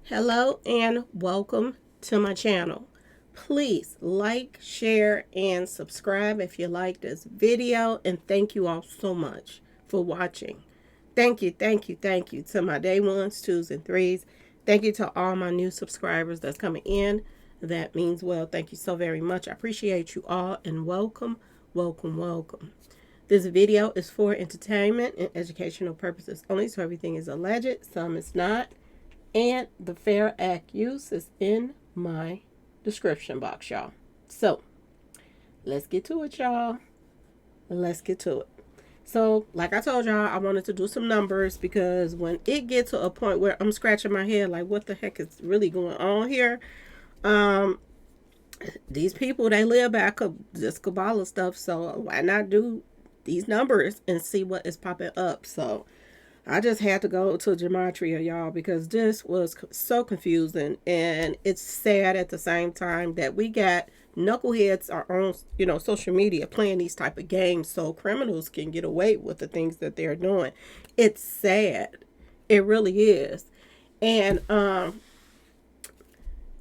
Hello and welcome to my channel. Please like, share, and subscribe if you like this video. And thank you all so much for watching. Thank you to my day ones, twos, and threes. Thank you to all my new subscribers that's coming in. That means well. Thank you so very much. I appreciate you all and welcome. This video is for entertainment and educational purposes only, so everything is alleged, some is not. And the fair act use is in my description box, y'all. So, let's get to it, y'all. Let's get to it. So, like I told y'all, I wanted to do some numbers because when it gets to a point where I'm scratching my head like, what the heck is really going on here? These people, they live back of this Kabbalah stuff, so why not do these numbers and see what is popping up? So, I just had to go to Gematria, y'all, because this was so confusing, and it's sad at the same time that we got knuckleheads are on, social media playing these type of games so criminals can get away with the things that they're doing. It's sad. It really is. And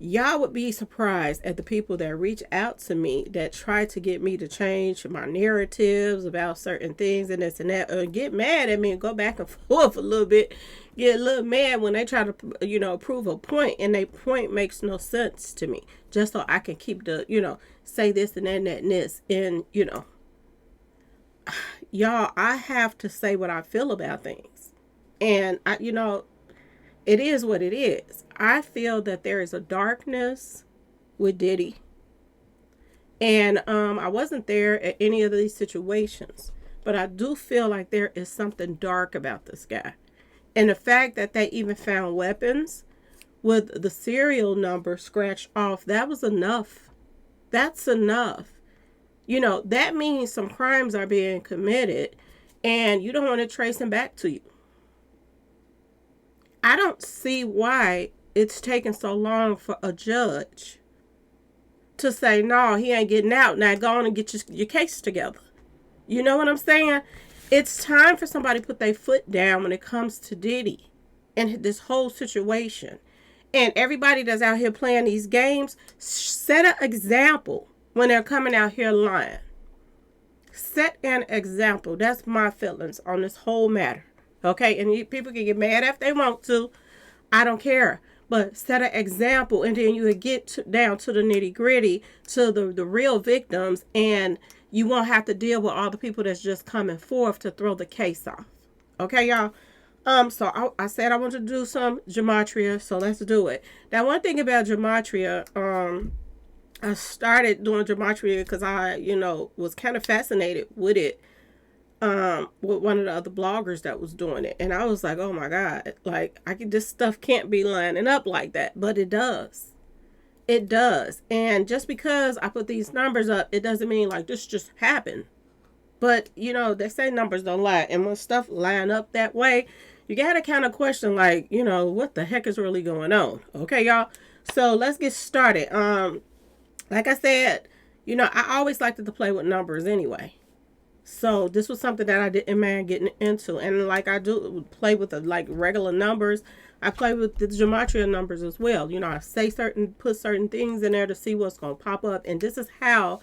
y'all would be surprised at the people that reach out to me that try to get me to change my narratives about certain things and this and that, or get mad at me and go back and forth a little bit, get a little mad when they try to, prove a point and their point makes no sense to me, just so I can keep the, say this and that and that and this. And, y'all, I have to say what I feel about things. And, it is what it is. I feel that there is a darkness with Diddy. And I wasn't there at any of these situations. But I do feel like there is something dark about this guy. And the fact that they even found weapons with the serial number scratched off, that was enough. That's enough. That means some crimes are being committed and you don't want to trace them back to you. I don't see why it's taking so long for a judge to say, no, he ain't getting out. Now go on and get your case together. You know what I'm saying? It's time for somebody to put their foot down when it comes to Diddy and this whole situation. And everybody that's out here playing these games, set an example when they're coming out here lying. Set an example. That's my feelings on this whole matter. Okay, and people can get mad if they want to. I don't care. But set an example, and then you would get down to the nitty gritty, to the real victims, and you won't have to deal with all the people that's just coming forth to throw the case off. Okay, y'all? So I said I want to do some Gematria, so let's do it. Now, one thing about Gematria, I started doing Gematria because I, was kind of fascinated with it. With one of the other bloggers that was doing it, and I was like, oh my god, like this stuff can't be lining up like that, but it does. And just because I put these numbers up, it doesn't mean like this just happened. But they say numbers don't lie, and when stuff line up that way, you gotta kind of question, like, what the heck is really going on. Okay, y'all, so let's get started. Like I said, I always liked to play with numbers anyway. So this was something that I didn't mind getting into. And like I do play with the regular numbers, I play with the Gematria numbers as well. I put certain things in there to see what's going to pop up. And this is how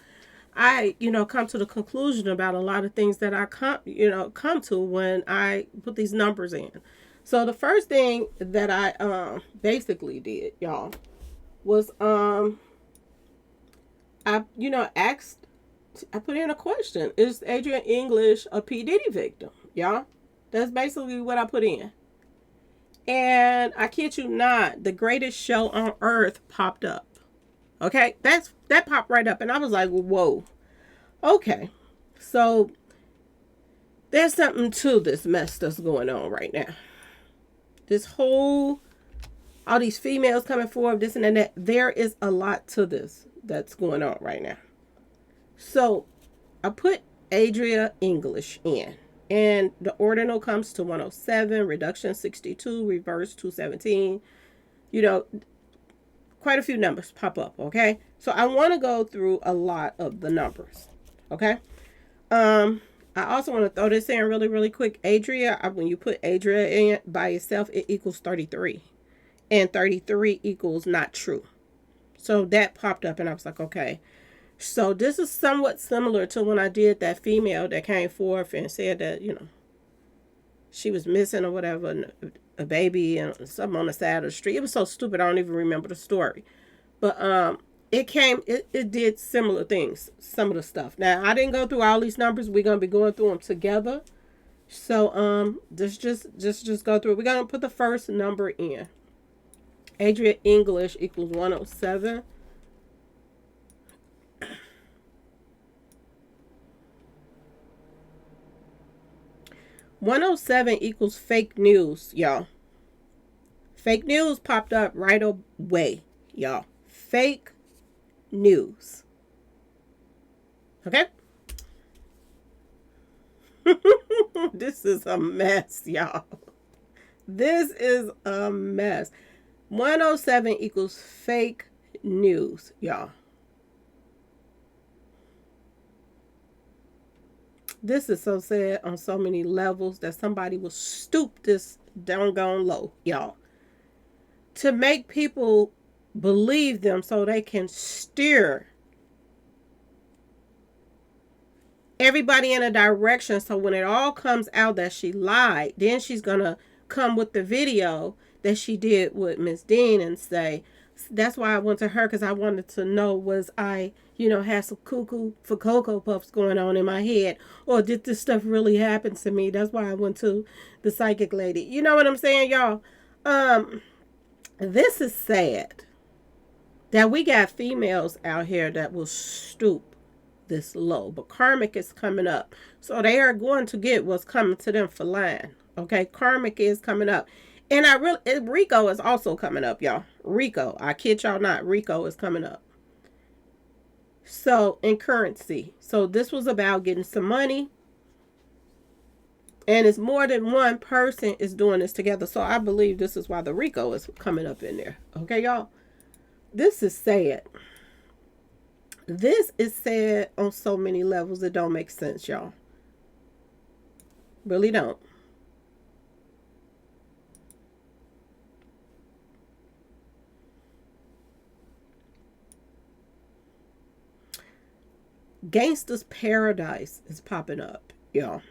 I, come to the conclusion about a lot of things that I come to when I put these numbers in. So the first thing that I basically did, y'all, was I asked, I put in a question. Is Adria English a P Diddy victim? Y'all, that's basically what I put in. And I kid you not, the greatest show on earth popped up. Okay, that popped right up, and I was like, whoa. Okay, so there's something to this mess that's going on right now. All these females coming forward, this and that. There is a lot to this that's going on right now. So I put Adria English in, and the ordinal comes to 107, reduction 62, reverse 217. Quite a few numbers pop up. Okay, so I want to go through a lot of the numbers. Okay, I also want to throw this in really quick. Adria, when you put Adria in by itself, it equals 33. and 33 equals not true. So that popped up and I was like, okay. So this is somewhat similar to when I did that female that came forth and said that, she was missing or whatever, a baby and something on the side of the street. It was so stupid, I don't even remember the story. But it did similar things, some of the stuff. Now, I didn't go through all these numbers. We're going to be going through them together. So just go through it. We're going to put the first number in. Adria English equals 107. $107 equals fake news, y'all. Fake news popped up right away, y'all. Fake news. Okay? This is a mess, y'all. This is a mess. 107 equals fake news, y'all. This is so sad on so many levels that somebody will stoop this doggone low, y'all, to make people believe them so they can steer everybody in a direction. So when it all comes out that she lied, then she's going to come with the video that she did with Miss Dean and say, that's why I went to her, because I wanted to know, was I, had some cuckoo for Cocoa Puffs going on in my head, or did this stuff really happen to me? That's why I went to the psychic lady. You know what I'm saying, y'all? This is sad that we got females out here that will stoop this low, but Karmic is coming up, so they are going to get what's coming to them for lying. Okay, Karmic is coming up. And Rico is also coming up, y'all. Rico, I kid y'all not, Rico is coming up. So, in currency. So, this was about getting some money. And it's more than one person is doing this together. So, I believe this is why the Rico is coming up in there. Okay, y'all? This is sad. This is sad on so many levels. It don't make sense, y'all. Really don't. Gangsta's Paradise is popping up, y'all.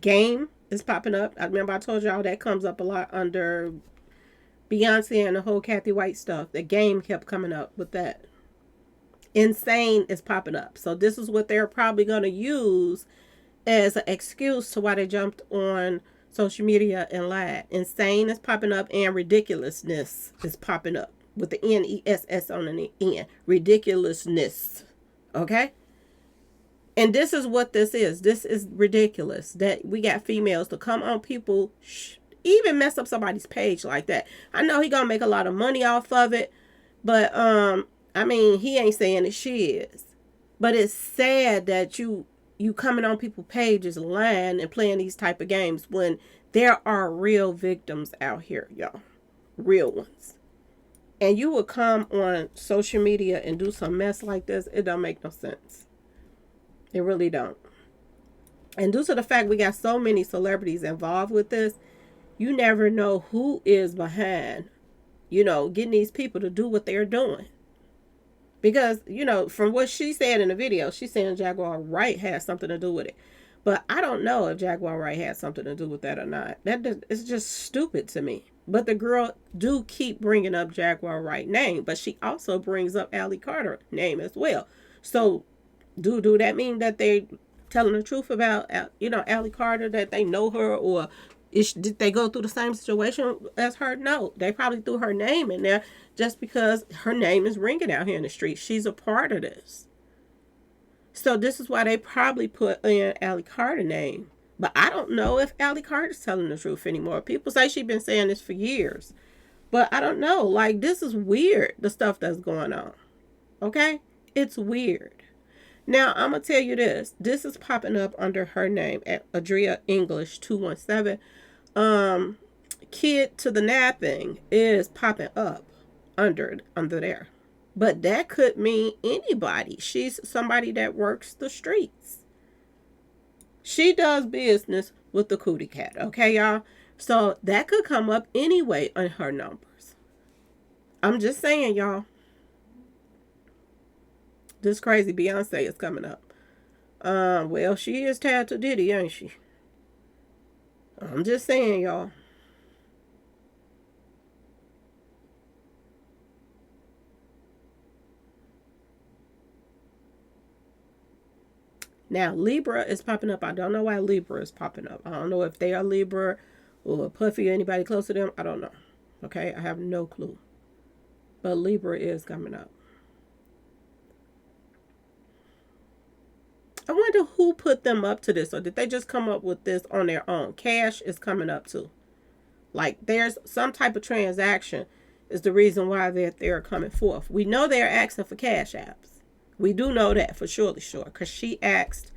Game is popping up. I remember I told y'all that comes up a lot under Beyonce and the whole Kathy White stuff. The Game kept coming up with that. Insane is popping up. So this is what they're probably going to use as an excuse to why they jumped on social media and lied. Insane is popping up, and ridiculousness is popping up with the N-E-S-S on the end. Ridiculousness. Okay? And this is what this is. This is ridiculous that we got females to come on people, even mess up somebody's page like that. I know he gonna make a lot of money off of it, but I mean, he ain't saying that she is. But it's sad that you coming on people's pages lying and playing these type of games when there are real victims out here, y'all. Real ones. And you would come on social media and do some mess like this. It don't make no sense. It really don't. And due to the fact we got so many celebrities involved with this, you never know who is behind, getting these people to do what they're doing. Because, from what she said in the video, she's saying Jaguar Wright has something to do with it. But I don't know if Jaguar Wright had something to do with that or not. It's just stupid to me. But the girl do keep bringing up Jaguar Wright name. But she also brings up Allie Carter name as well. So, do that mean that they telling the truth about, Allie Carter, that they know her, or did they go through the same situation as her? No, they probably threw her name in there just because her name is ringing out here in the street. She's a part of this. So this is why they probably put in Allie Carter name. But I don't know if Allie Carter's telling the truth anymore. People say she's been saying this for years. But I don't know. Like, this is weird, the stuff that's going on. Okay? It's weird. Now, I'm going to tell you this. This is popping up under her name at Adria English 217. Kid to the Napping is popping up under there. But that could mean anybody. She's somebody that works the streets. She does business with the cootie cat, okay, y'all? So that could come up anyway on her numbers. I'm just saying, y'all. This crazy Beyonce is coming up. Well, she is tied to Diddy, ain't she? I'm just saying, y'all. Now, Libra is popping up. I don't know why Libra is popping up. I don't know if they are Libra or Puffy or anybody close to them. I don't know. Okay, I have no clue. But Libra is coming up. I wonder who put them up to this, or did they just come up with this on their own? Cash is coming up too. Like there's some type of transaction is the reason why they're coming forth. We know they're asking for cash apps. We do know that for surely sure, because she asked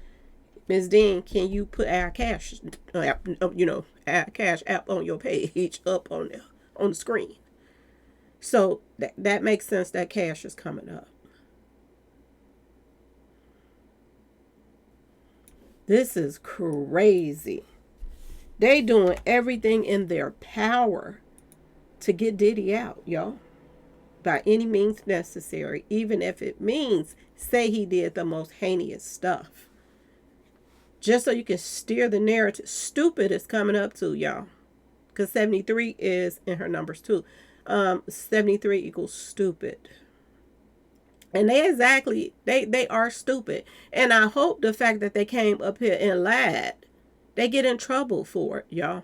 Ms. Dean, can you put our cash, our cash app on your page up on the screen? So that makes sense that cash is coming up. This is crazy. They doing everything in their power to get Diddy out, y'all. By any means necessary, even if it means say he did the most heinous stuff. Just so you can steer the narrative. Stupid is coming up too, y'all. Because 73 is in her numbers too. 73 equals stupid. And they are stupid. And I hope the fact that they came up here and lied, they get in trouble for it, y'all.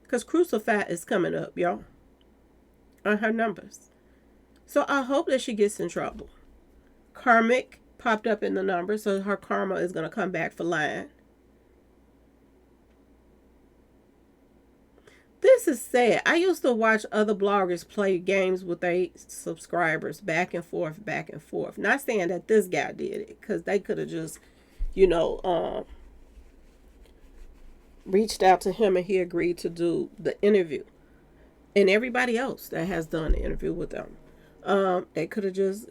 Because Crucified is coming up, y'all. On her numbers. So I hope that she gets in trouble. Karmic popped up in the numbers, so her karma is going to come back for lying. This is sad. I used to watch other bloggers play games with their subscribers back and forth, back and forth. Not saying that this guy did it, because they could have just, reached out to him and he agreed to do the interview. And everybody else that has done the interview with them, they could have just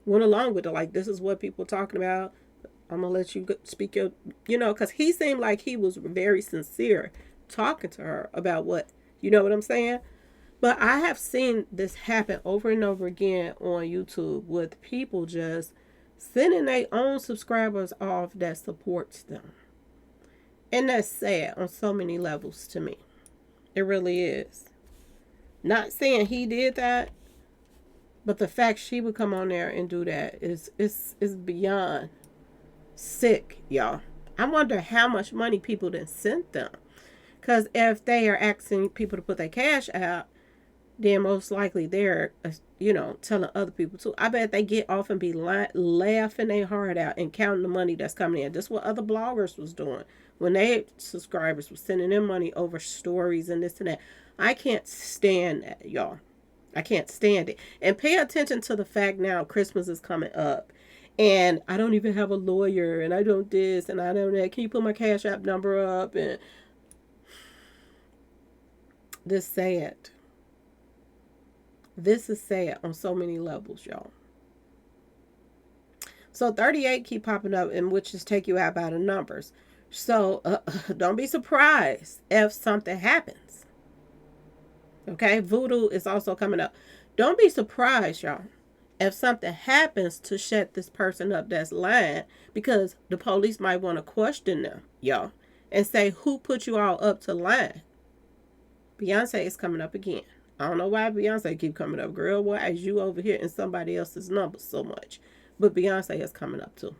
went along with it. Like, this is what people are talking about. I'm going to let you speak your, because he seemed like he was very sincere talking to her about what, you know what I'm saying? But I have seen this happen over and over again on YouTube with people just sending their own subscribers off that supports them. And that's sad on so many levels to me. It really is. Not saying he did that, but the fact she would come on there and do that is beyond sick, y'all. I wonder how much money people then sent them. Because if they are asking people to put their cash out, then most likely they're, telling other people too. I bet they get off and be laughing their heart out and counting the money that's coming in. That's what other bloggers was doing. When they subscribers were sending them money over stories and this and that. I can't stand that, y'all. I can't stand it. And pay attention to the fact now Christmas is coming up. And I don't even have a lawyer. And I don't this and I don't that. Can you put my cash app number up? And this sad. This is sad on so many levels, y'all. So 38 keep popping up, and which is take you out by the numbers. So don't be surprised if something happens. Okay, voodoo is also coming up. Don't be surprised, y'all, if something happens to shut this person up that's lying, because the police might want to question them, y'all, and say, who put you all up to lying? Beyonce is coming up again. I don't know why Beyonce keep coming up. Girl, why is you over here in somebody else's numbers so much? But Beyonce is coming up too.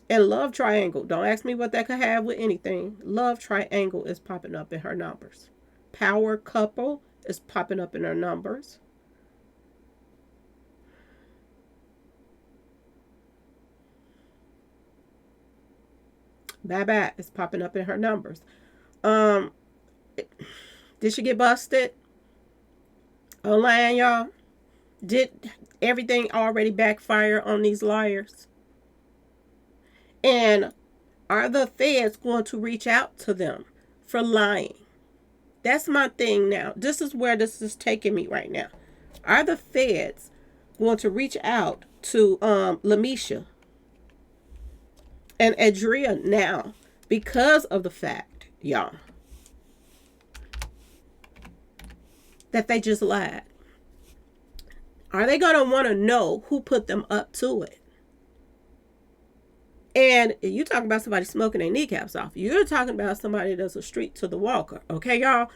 And love triangle. Don't ask me what that could have with anything. Love triangle is popping up in her numbers. Power couple is popping up in her numbers. Bye-bye is popping up in her numbers. Did she get busted online, y'all? Did everything already backfire on these liars? And are the feds going to reach out to them for lying? That's my thing now. This is where this is taking me right now. Are the feds want to reach out to Lamisha and Adria now because of the fact, y'all, that they just lied. Are they going to want to know who put them up to it? And you talking about somebody smoking their kneecaps off. You're talking about somebody that's a street to the walker. Okay, y'all?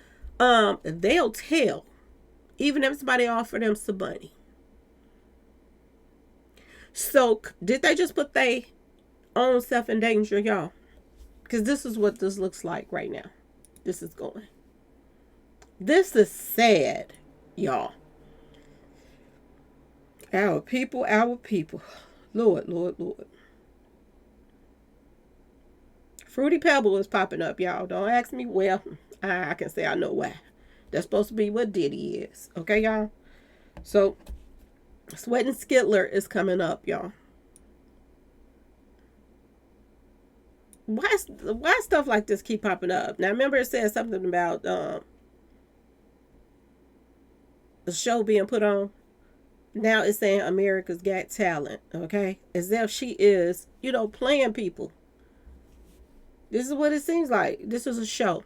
They'll tell, even if somebody offer them some money. So, did they just put their own self in danger, y'all? Because this is what this looks like right now. This is going. This is sad, y'all. Our people, our people. Lord, Lord, Lord. Fruity Pebble is popping up, y'all. Don't ask me. Well, I can say I know why. That's supposed to be what Diddy is. Okay, y'all? So, Sweat and Skittler is coming up, y'all. Why stuff like this keep popping up? Now, remember it said something about the show being put on? Now it's saying America's Got Talent, okay? As if she is, playing people. This is what it seems like. This is a show.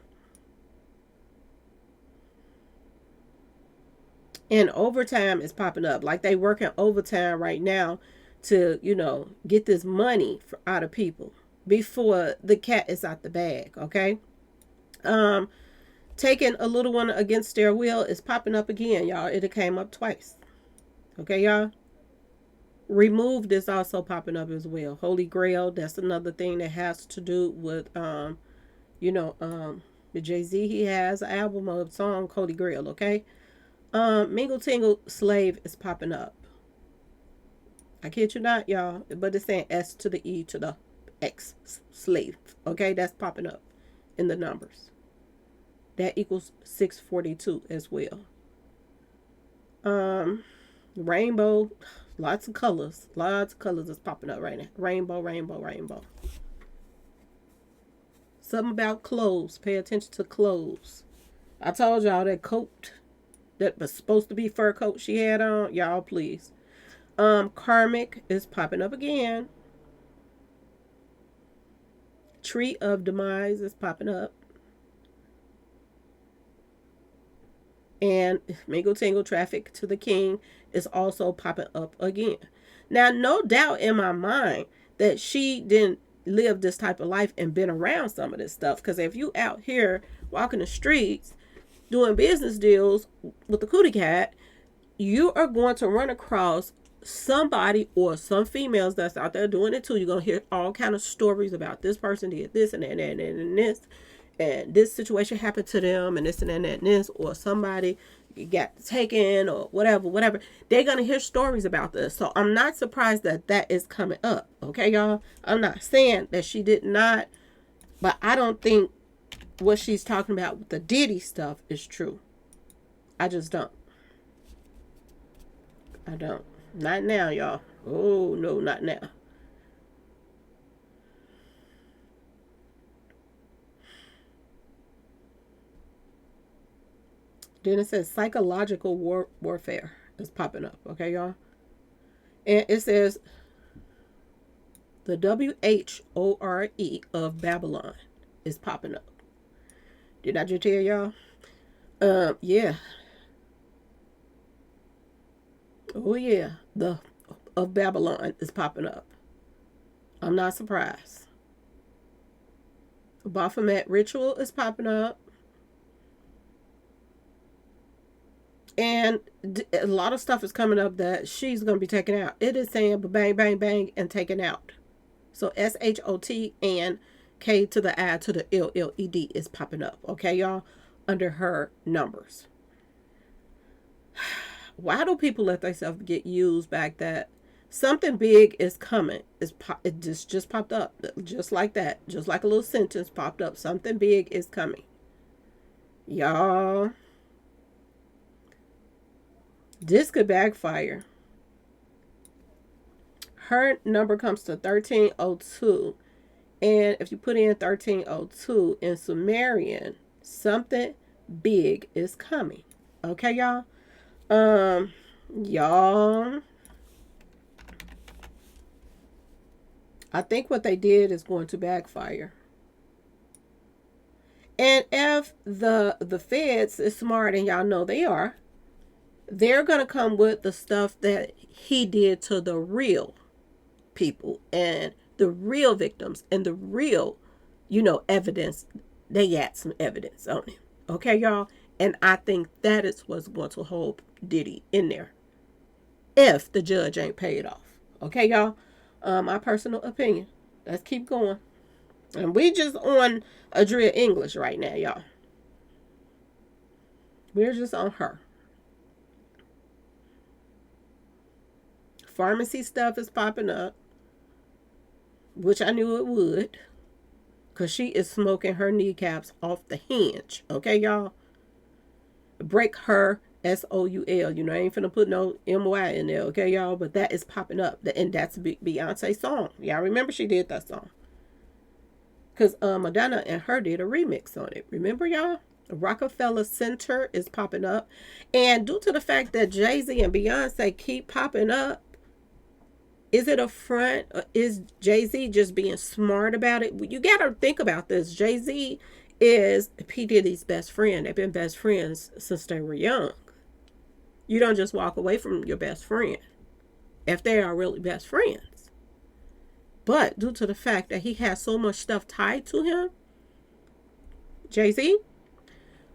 And overtime is popping up. Like they working overtime right now to, get this money out of people before the cat is out the bag, okay? Taking a little one against their will is popping up again, y'all. It came up twice. Okay, y'all? Removed is also popping up as well. Holy Grail, that's another thing that has to do with, the Jay-Z, he has an album of song, Holy Grail, okay? Mingle Tingle Slave is popping up. I kid you not, y'all. But it's saying S to the E to the X, slave. Okay, that's popping up in the numbers. That equals 642 as well. Rainbow, lots of colors. Lots of colors is popping up right now. Rainbow, rainbow, rainbow. Something about clothes. Pay attention to clothes. I told y'all that coat that was supposed to be fur coat she had on. Y'all, please. Karmic is popping up again. Tree of Demise is popping up. And Mingle Tingle Traffic to the King is also popping up again. Now, no doubt in my mind that she didn't live this type of life and been around some of this stuff. Because if you out here walking the streets doing business deals with the cootie cat, you are going to run across somebody or some females that's out there doing it too. You're going to hear all kind of stories about this person did this and that and this. And this situation happened to them and this and that and this. Or somebody got taken or whatever. They're going to hear stories about this. So I'm not surprised that that is coming up. Okay, y'all? I'm not saying that she did not. But I don't think what she's talking about with the Diddy stuff is true. I just don't. I don't. Not now, y'all. Oh, no, not now. Then it says psychological warfare is popping up. Okay, y'all? And it says the WHORE of Babylon is popping up. Did I just tell y'all? Yeah. Oh, yeah. The of Babylon is popping up. I'm not surprised. Baphomet Ritual is popping up. And a lot of stuff is coming up that she's going to be taken out. It is saying bang, bang, bang, and taken out. So SHOT and K to the I to the LLED is popping up. Okay, y'all? Under her numbers. Why do people let themselves get used back that something big is coming? It just popped up. Just like that. Just like a little sentence popped up. Something big is coming. Y'all. This could backfire. Her number comes to 1302. And if you put in 1302 in Sumerian, something big is coming. Okay, y'all? Y'all. I think what they did is going to backfire. And if the feds is smart, and y'all know they are, they're going to come with the stuff that he did to the real people and the real victims and the real, evidence. They got some evidence on him. Okay, y'all? And I think that is what's going to hold Diddy in there if the judge ain't paid off. Okay, y'all? My personal opinion. Let's keep going. And we just on Adria English right now, y'all. We're just on her. Pharmacy stuff is popping up, which I knew it would, because she is smoking her kneecaps off the hinge. Okay, y'all? Break her SOUL. I ain't finna put no MY in there, okay, y'all? But that is popping up. And that's a big Beyonce song. Y'all remember she did that song. Because Madonna and her did a remix on it. Remember, y'all? Rockefeller Center is popping up. And due to the fact that Jay-Z and Beyonce keep popping up, is it a front? Or is Jay-Z just being smart about it? You got to think about this. Jay-Z is P Diddy's best friend. They've been best friends since they were young. You don't just walk away from your best friend if they are really best friends. But due to the fact that he has so much stuff tied to him, Jay-Z,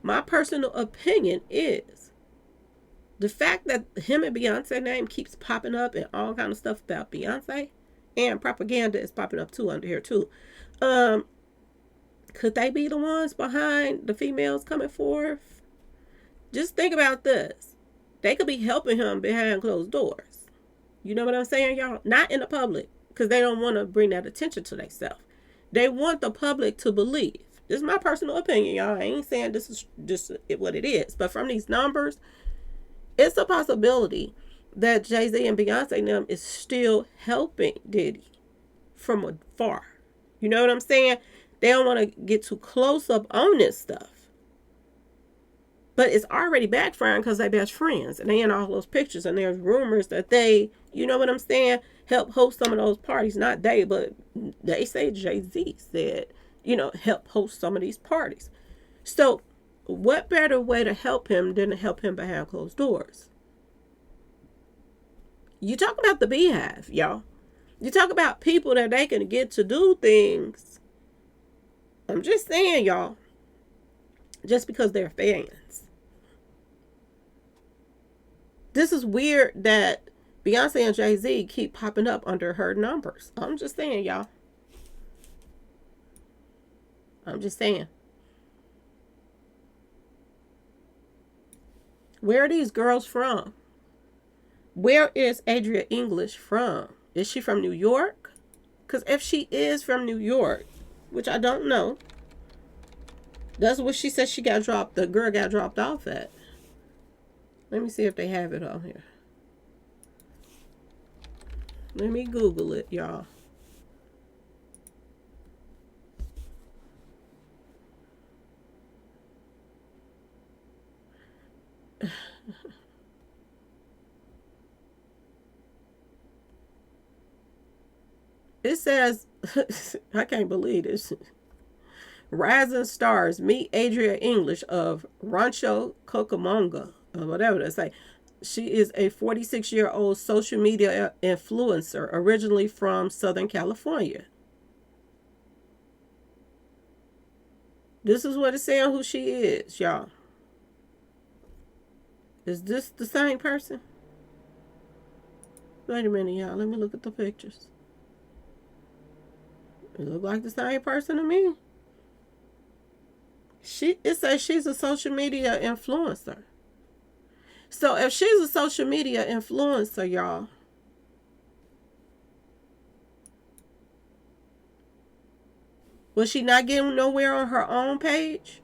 my personal opinion is the fact that him and Beyonce name keeps popping up and all kind of stuff about Beyonce, and propaganda is popping up too under here too. Could they be the ones behind the females coming forth? Just think about this. They could be helping him behind closed doors. You know what I'm saying, y'all? Not in the public, because they don't want to bring that attention to themselves. They want the public to believe. This is my personal opinion, y'all. I ain't saying this is just what it is. But from these numbers, it's a possibility that Jay-Z and Beyonce and them is still helping Diddy from afar. You know what I'm saying? They don't want to get too close up on this stuff. But it's already backfiring because they're best friends. And they in all those pictures. And there's rumors that they, you know what I'm saying, help host some of those parties. Not they, but they say Jay-Z said, help host some of these parties. So what better way to help him than to help him behind closed doors? You talk about the Beehive, y'all. You talk about people that they can get to do things. I'm just saying, y'all. Just because they're fans. This is weird that Beyonce and Jay-Z keep popping up under her numbers. I'm just saying, y'all. I'm just saying. Where are these girls from? Where is Adria English from? Is she from New York? Because if she is from New York, which I don't know, that's what she said she got dropped. The girl got dropped off at. Let me see if they have it on here. Let me Google it, y'all. It says, I can't believe this. Rising stars meet Adria English of Rancho Cucamonga, or whatever they say. She is a 46-year-old social media influencer, originally from Southern California. This is what it's saying who she is, y'all. Is this the same person? Wait a minute, y'all. Let me look at the pictures. It look like the same person to me. It says she's a social media influencer. So if she's a social media influencer, y'all, was she not getting nowhere on her own page?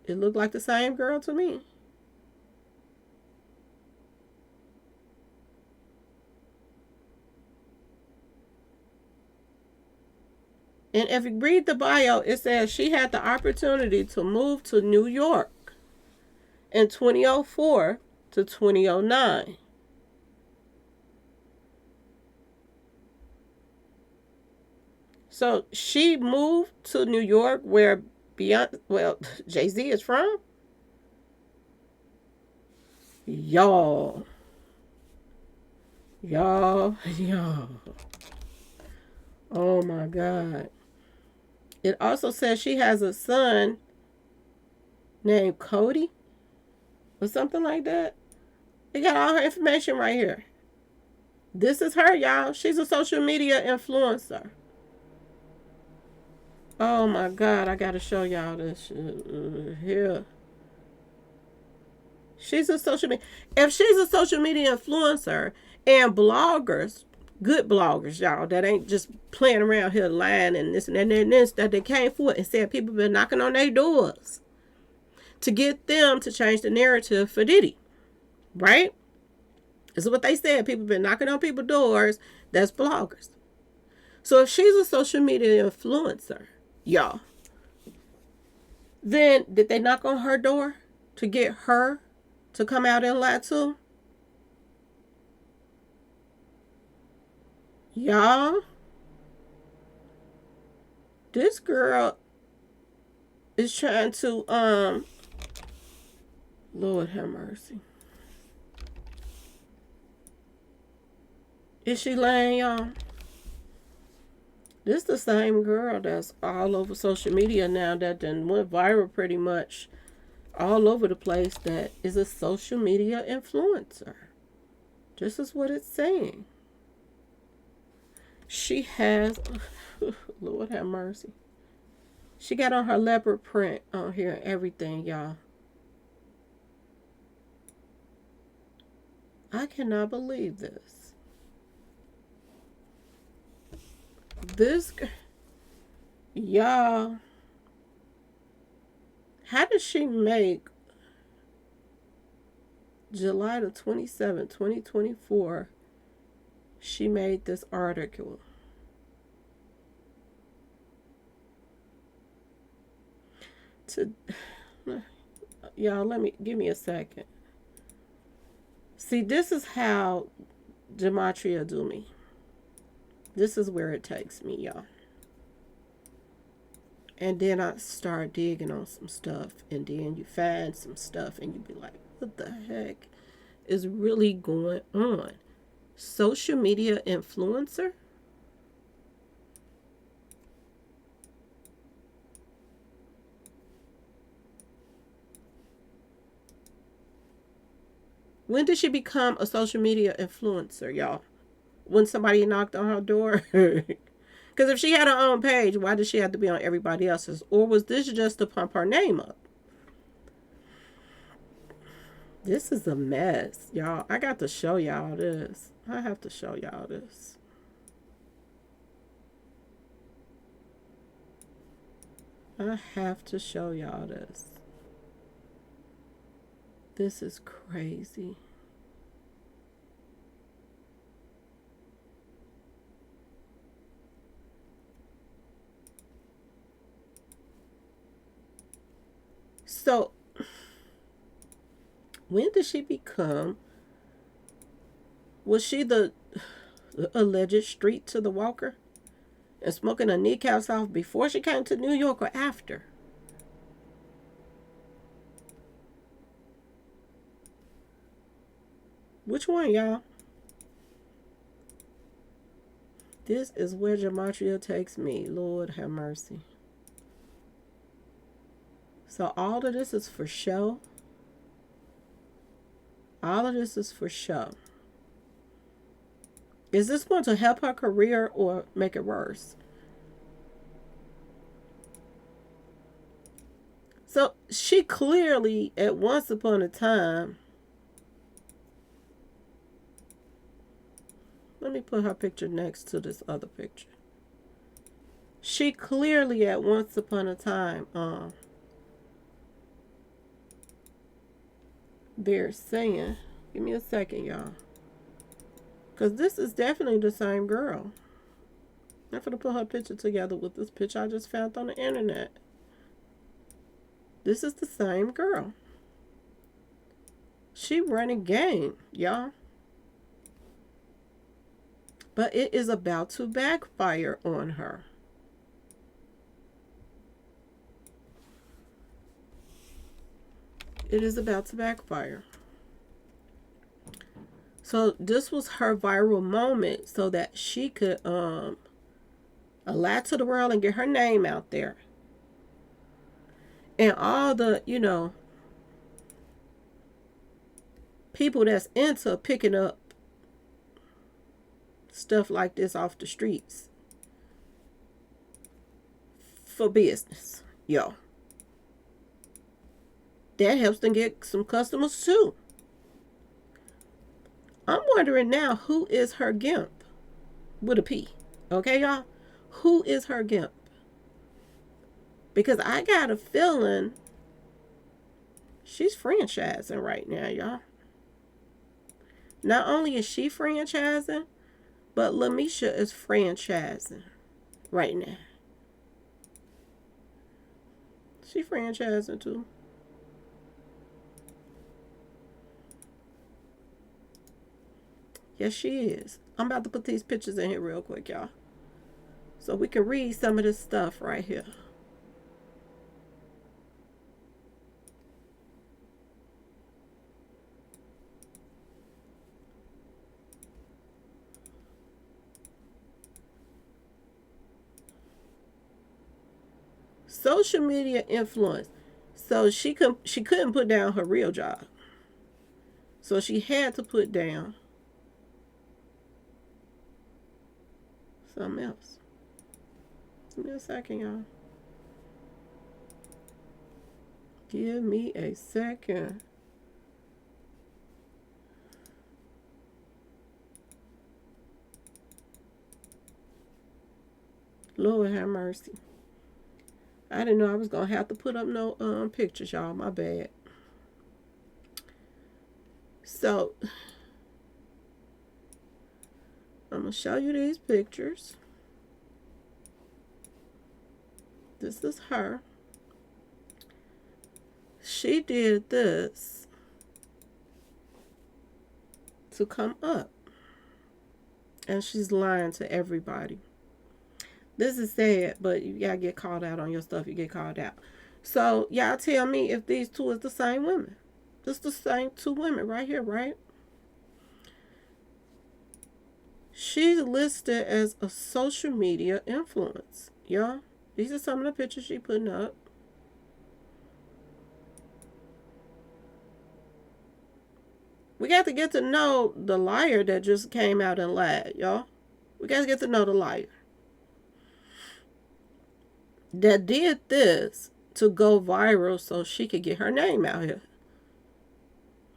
It looked like the same girl to me. And if you read the bio, it says she had the opportunity to move to New York in 2004 to 2009. So she moved to New York where Jay-Z is from. Y'all. Y'all. Y'all. Oh my God. It also says she has a son named Cody or something like that. It got all her information right here. This is her, y'all. She's a social media influencer. Oh my God, I gotta show y'all this here. She's a social media. If she's a social media influencer and bloggers, good bloggers, y'all, that ain't just playing around here lying and this and this, that they came forward and said people been knocking on their doors to get them to change the narrative for Diddy, right? This is what they said. People been knocking on people's doors. That's bloggers. So if she's a social media influencer, y'all, then did they knock on her door to get her to come out and lie too? Y'all, this girl is trying to Lord have mercy. Is she lying, y'all? This the same girl that's all over social media now that done went viral pretty much all over the place, that is a social media influencer. This is what it's saying. She has, Lord have mercy. She got on her leopard print on here and everything, y'all. I cannot believe this. This, y'all, how did she make July the 27th, 2024? She made this article. Y'all, give me a second. See, this is how Gematria do me. This is where it takes me, y'all. And then I start digging on some stuff. And then you find some stuff and you be like, what the heck is really going on? Social media influencer? When did she become a social media influencer, y'all? When somebody knocked on her door? Because if she had her own page, why did she have to be on everybody else's? Or was this just to pump her name up? This is a mess, y'all. I got to show y'all this. I have to show y'all this. I have to show y'all this. This is crazy. So, when did she become? Was she the alleged street to the walker and smoking her kneecaps off before she came to New York or after? Which one, y'all? This is where Gematria takes me. Lord have mercy. So all of this is for show. All of this is for show. Is this going to help her career or make it worse? So she clearly, at once upon a time, let me put her picture next to this other picture. She clearly, at once upon a time, they're saying, give me a second, y'all, because this is definitely the same girl. I'm going to put her picture together with this picture I just found on the internet. This is the same girl. She running game, y'all. But it is about to backfire on her. it is about to backfire. So this was her viral moment so that she could lie to the world and get her name out there. And all the, people that's into picking up stuff like this off the streets for business, that helps them get some customers too. I'm wondering now, who is her gimp with a P? Okay, y'all, who is her gimp? Because I got a feeling she's franchising right now, y'all. Not only is she franchising, but Lamisha is franchising right now. She franchising too. Yes, she is. I'm about to put these pictures in here real quick, y'all, so we can read some of this stuff right here. Social media influence. So she couldn't put down her real job. So she had to put down something else. Give me a second, y'all. Give me a second. Lord have mercy. I didn't know I was going to have to put up no pictures, y'all. My bad. So, I'm going to show you these pictures. This is her. She did this to come up. And she's lying to everybody. This is sad, but you gotta get called out on your stuff. You get called out. So, y'all tell me if these two is the same women. This the same two women right here, right? She's listed as a social media influence. Y'all, these are some of the pictures she putting up. We got to get to know the liar that just came out and lied, y'all. We got to get to know the liar that did this to go viral so she could get her name out here.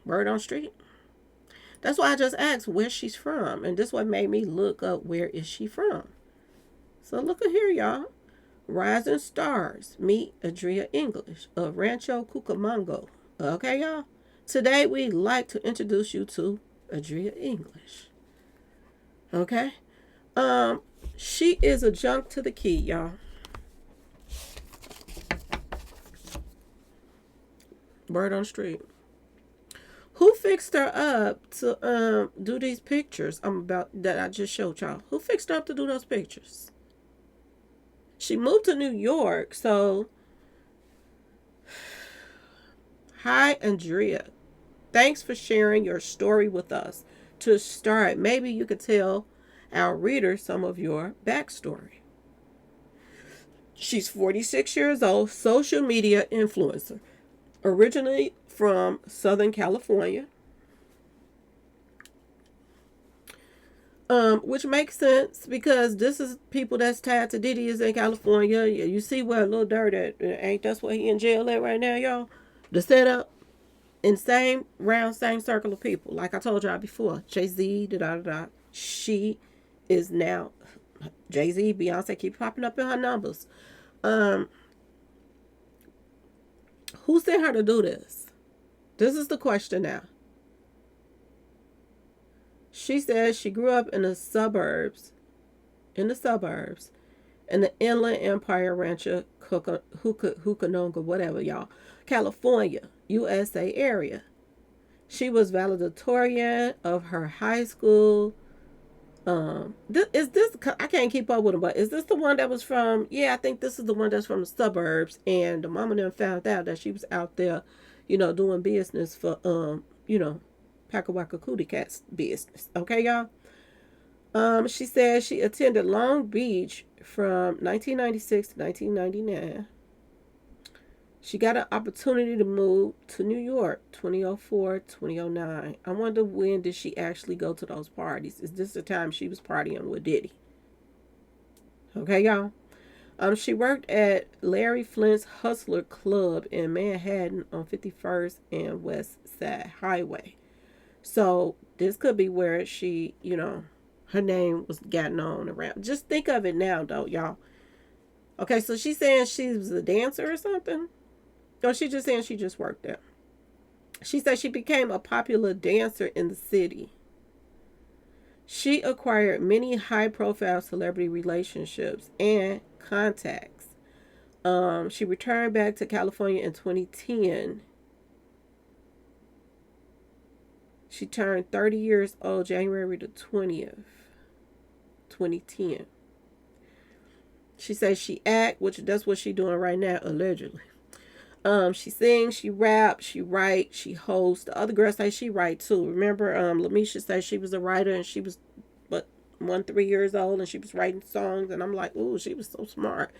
Word on street. That's why I just asked where she's from. And this what made me look up where is she from. So look at here, y'all. Rising Stars. Meet Adria English of Rancho Cucamonga. Okay, y'all. Today we'd like to introduce you to Adria English. Okay. She is a junk to the key, y'all. Word on street. Who fixed her up to do these pictures that I just showed y'all? Who fixed her up to do those pictures? She moved to New York, so hi, Adria. Thanks for sharing your story with us. To start, maybe you could tell our readers some of your backstory. She's 46 years old, social media influencer. Originally from Southern California. Which makes sense because this is people that's tied to Diddy is in California. You see where Lil Durk at, ain't that's where he in jail at right now, y'all? The setup in same circle of people. Like I told y'all before, Jay-Z, she is now Jay-Z, Beyonce keep popping up in her numbers. Who sent her to do this? This is the question now. She says she grew up in the suburbs, in the Inland Empire Rancho Cucamonga, whatever, y'all, California, USA area. She was valedictorian of her high school. Is this, I can't keep up with them, but is this the one that was from, I think this is the one that's from the suburbs, and the mama then found out that she was out there doing business for, Packawaka Cootie Cat's business. Okay, y'all? She says she attended Long Beach from 1996 to 1999. She got an opportunity to move to New York 2004, 2009. I wonder when did she actually go to those parties? Is this the time she was partying with Diddy? Okay, y'all? She worked at Larry Flint's Hustler Club in Manhattan on 51st and West Side Highway. So this could be where she, her name was gotten on around. Just think of it now, though, y'all. Okay, so she's saying she was a dancer or something? Or she just saying she just worked there? She said she became a popular dancer in the city. She acquired many high-profile celebrity relationships and contacts. She returned back to California in 2010. She turned 30 years old January the 20th, 2010. She says she act, which that's what she's doing right now, allegedly. She sings, she raps, she writes, she hosts. The other girl say she write too. Remember, Lamisha said she was a writer and she was, 3 years old and she was writing songs, and I'm like, ooh, she was so smart.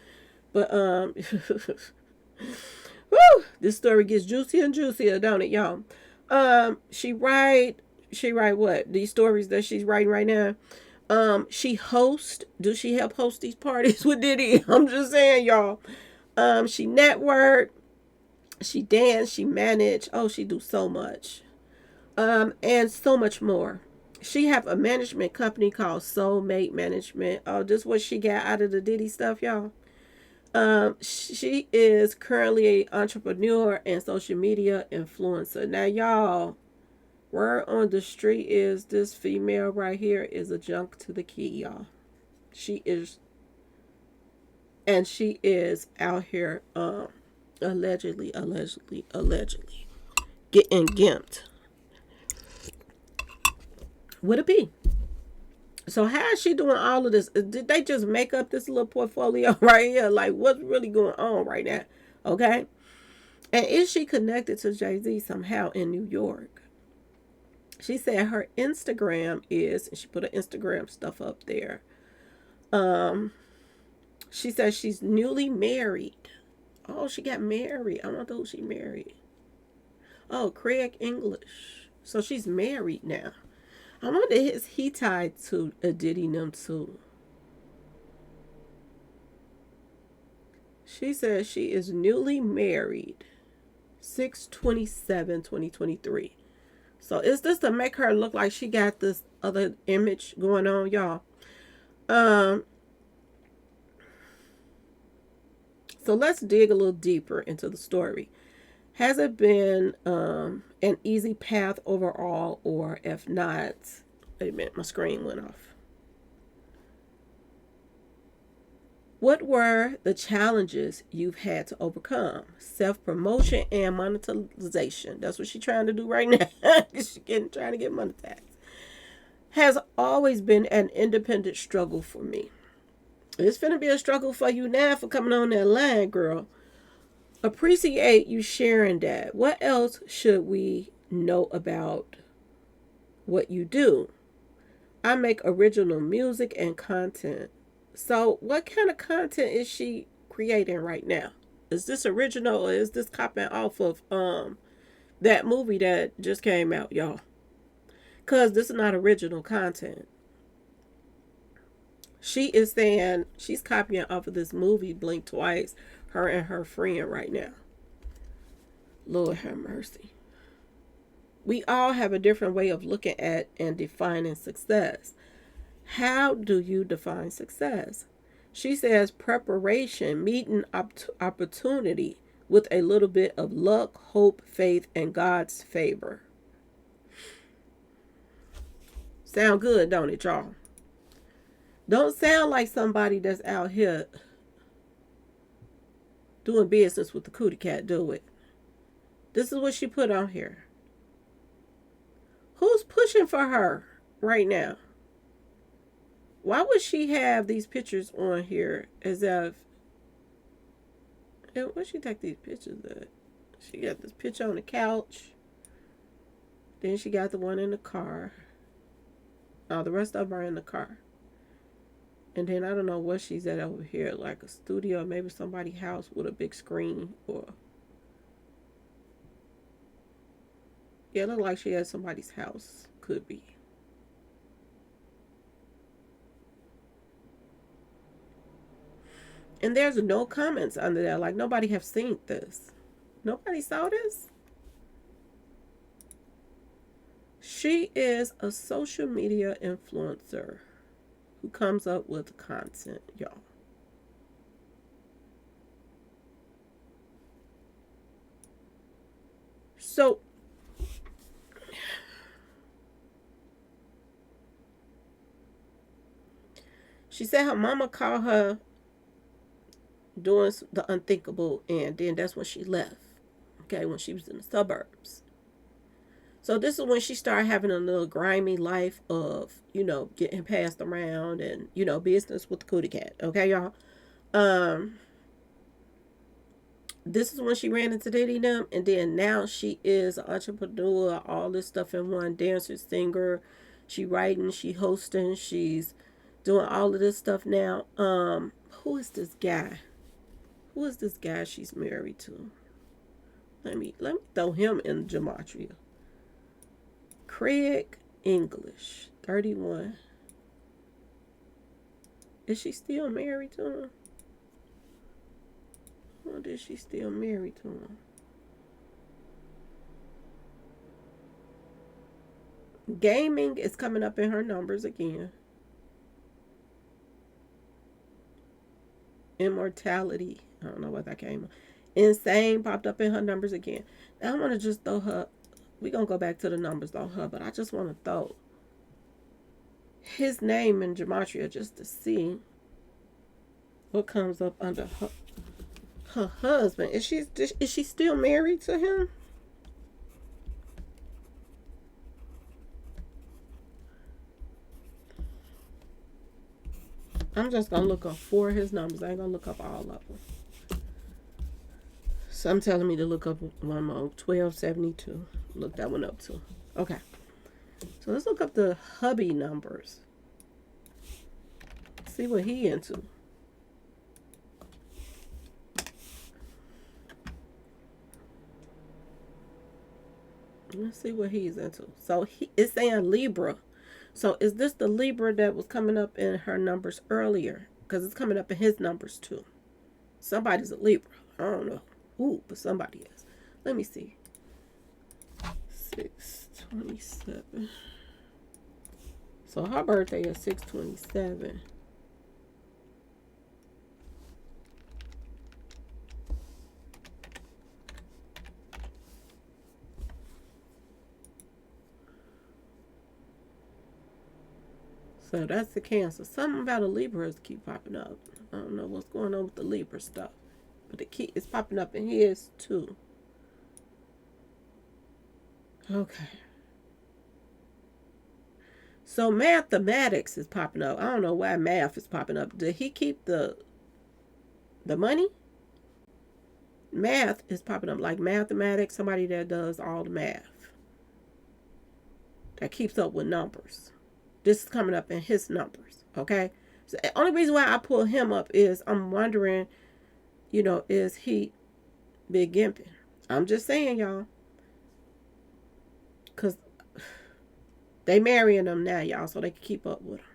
But woo, this story gets juicier and juicier, don't it, y'all? She write what? These stories that she's writing right now. She host. Do she help host these parties with Diddy? I'm just saying, y'all. She network. She dance. She manage. Oh, she do so much. And so much more. She have a management company called Soulmate Management. Oh, this is what she got out of the Diddy stuff, y'all. She is currently an entrepreneur and social media influencer. Now, y'all, word on the street is this female right here is a junk to the key, y'all. She is out here, allegedly getting gimped with a P. So how is she doing all of this? Did they just make up this little portfolio right here? Like, what's really going on right now? Okay. And is she connected to Jay-Z somehow in New York? She said her Instagram is, and she put her Instagram stuff up there. She says she's newly married. Oh, she got married. I wonder who she married. Oh, Craig English. So she's married now. I wonder, is he tied to a Diddy them too? She says she is newly married. 6/27/2023. So is this to make her look like she got this other image going on, y'all? So let's dig a little deeper into the story. Has it been an easy path overall, or if not, wait a minute, my screen went off. What were the challenges you've had to overcome? Self-promotion and monetization. That's what she's trying to do right now. She's trying to get monetized. Has always been an independent struggle for me. It's finna be a struggle for you now for coming on that line, girl. Appreciate you sharing that. What else should we know about what you do? I make original music and content. So what kind of content is she creating right now? Is this original, or is this copying off of that movie that just came out, y'all? Because this is not original content. She is saying she's copying off of this movie, Blink Twice, her and her friend right now. Lord have mercy. We all have a different way of looking at and defining success. How do you define success? She says preparation, meeting opportunity with a little bit of luck, hope, faith, and God's favor. Sound good, don't it, y'all? Don't sound like somebody that's out here doing business with the cootie cat, do it. This is what she put on here. Who's pushing for her right now? Why would she have these pictures on here as if... Where'd she take these pictures at? She got this picture on the couch. Then she got the one in the car. The rest of them are in the car. And then I don't know what she's at over here, like a studio, maybe somebody's house with a big screen, or yeah, it looked like she had somebody's house. Could be. And there's no comments under there, like nobody have seen this. Nobody saw this. She is a social media influencer who comes up with content, y'all. So she said her mama called her doing the unthinkable, and then that's when she left. Okay, when she was in the suburbs. So this is when she started having a little grimy life of, getting passed around and, business with the cootie cat. Okay, y'all. This is when she ran into Diddy them, and then now she is an entrepreneur, all this stuff in one, dancer, singer, she writing, she hosting, she's doing all of this stuff now. Who is this guy? Who is this guy she's married to? Let me throw him in Gematria. Craig English, 31. Is she still married to him? Or is she still married to him? Gaming is coming up in her numbers again. Immortality. I don't know what that came on. Insane popped up in her numbers again. Now I want to just throw her. We're going to go back to the numbers on her, but I just want to throw his name in Gematria just to see what comes up under her husband. Is she still married to him? I'm just going to look up 4 of his numbers. I ain't going to look up all of them. So I'm telling me to look up one more. 1272. Look that one up too. Okay. So let's look up the hubby numbers. See what he into. Let's see what he's into. So it's saying Libra. So is this the Libra that was coming up in her numbers earlier? Because it's coming up in his numbers too. Somebody's a Libra. I don't know who, but somebody is. Let me see. 6/27. So her birthday is 6/27. So that's the Cancer. Something about a Libra is keep popping up. I don't know what's going on with the Libra stuff. But it's popping up in his too. Okay. So mathematics is popping up. I don't know why math is popping up. Did he keep the money? Math is popping up, like mathematics, somebody that does all the math. That keeps up with numbers. This is coming up in his numbers, okay? So the only reason why I pull him up is I'm wondering, is he big gimping? I'm just saying, y'all. Because they marrying them now, y'all, so they can keep up with them.